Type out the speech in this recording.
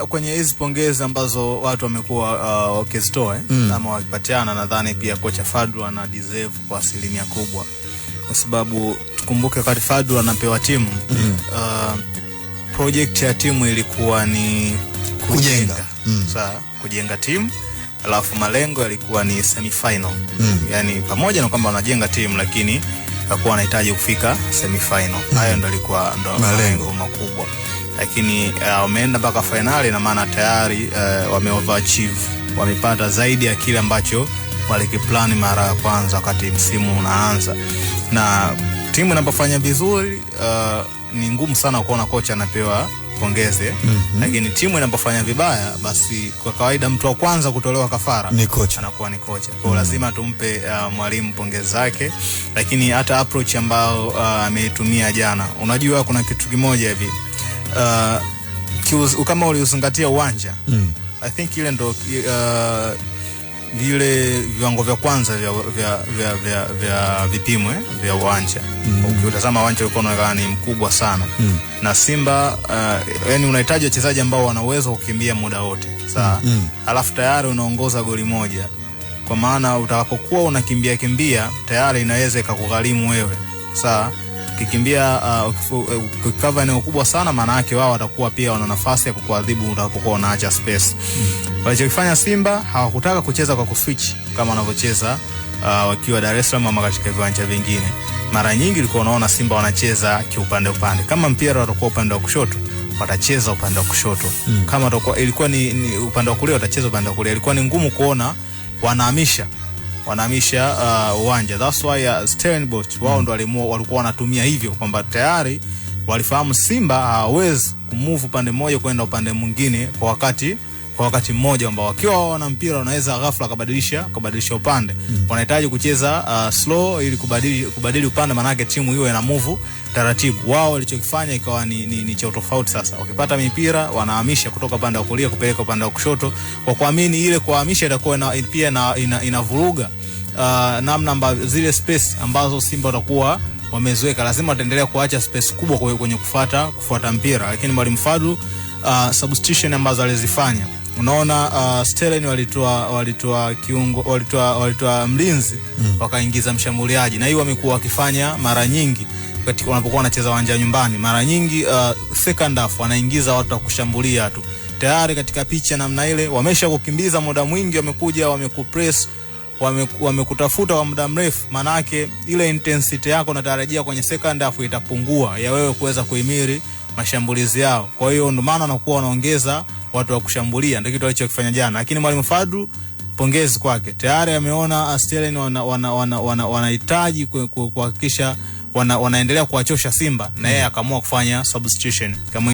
Kwenye hizi pongezi ambazo watu wamekuwa wakizitoa ama wakipatiana, nadhani pia kocha Fadlu ana deserve kwa asilimia kubwa, kwa sababu tukumbuke wakati Fadlu anapewa timu project ya timu ilikuwa ni kujenga kujenga timu, alafu malengo yalikuwa ni semi-final. Yani pamoja na kwamba wanajenga timu, lakini hakuwa wanahitaji kufika semi-final. Hayo ndio yalikuwa malengo makubwa, lakini wameenda mpaka finali, na maana tayari wame-overachieve, wamepata zaidi ya kile ambacho walikiplan mara ya kwanza wakati msimu unaanza. Na timu inapofanya vizuri ni ngumu sana kuona kocha anapewa pongeze, lakini timu inapofanya vibaya, basi kwa kawaida mtu wa kwanza kutolewa kafara ni kocha, anakuwa ni kocha. Kwa lazima tumpe mwalimu pongezi zake, lakini hata approach ambayo ameitumia jana, unajua kuna kitu kimoja hivi kama uliuzingatia uwanja, I think ile ndo vile viwango vya kwanza vya vipimo vya uwanja. Ukitazama uwanja uko unaonekana ni mkubwa sana, na Simba yani unahitaji wachezaji ambao wana uwezo kukimbia muda wote, sawa. Alafu tayari unaongoza goli moja, kwa maana utakapokuwa unakimbia tayari inaweza ikakugharimu wewe, sawa. Ukikimbia ukikava eneo kubwa sana, maana yake wao watakuwa pia wana nafasi ya kukuadhibu utakapokuwa unaacha space. Walichofanya Simba, hawakutaka kucheza kwa kuswitch kama wanavyocheza wakiwa Dar es Salaam ama katika viwanja vingine. Mara nyingi ulikuwa unaona Simba wanacheza kiupande kama mpira watakuwa upande wa kushoto, watacheza upande wa kushoto. Kama ilikuwa ni upande wa kulia, watacheza upande wa kulia. Ilikuwa ni ngumu kuona wanahamisha uwanja. That's why Stellenbosch wao ndo walikuwa wanatumia hivyo, kwamba tayari walifahamu Simba hawezi kumove upande mmoja kwenda upande mwingine kwa wakati mmoja, ambao wakiwa wana mpira wanaweza ghafla kubadilisha upande. Wanahitaji kucheza slow ili kubadili upande, maana yake timu hiyo ina move taratibu. Wao walichokifanya ikawa ni cha tofauti. Sasa wakipata mipira wanahamisha kutoka upande wa kulia kupeleka upande wa kushoto, kwa kuamini ile kuhamisha itakuwa pia inavuruga namna zile space ambazo Simba watakuwa wameziweka. Lazima wataendelea kuacha space kubwa kwenye kufuata mpira, lakini mwalimu Fadlu substitution ambazo alizifanya, unaona Stellenbosch walitoa kiungo, walitoa mlinzi, wakaingiza mshambuliaji, na hiyo wamekuwa wakifanya mara nyingi wakati wanapokuwa wanacheza uwanja nyumbani. Mara nyingi second half wanaingiza watu wa kushambulia tu. Tayari katika picha namna ile wamesha kukimbiza muda mwingi, wamekuja wamekupress, wamekutafuta kwa muda mrefu, manake ile intensity yako unatarajia kwenye second half itapungua ya wewe kuweza kuhimili mashambulizi yao. Kwa hiyo ndio maana wanakuwa wanaongeza watu wa kushambulia, ndio kitu alichokifanya jana. Lakini mwalimu Fadlu, pongezi kwake, tayari ameona Stellenbosch wanahitaji kuhakikisha wanaendelea kuwachosha Simba, na yeye akaamua kufanya substitution kama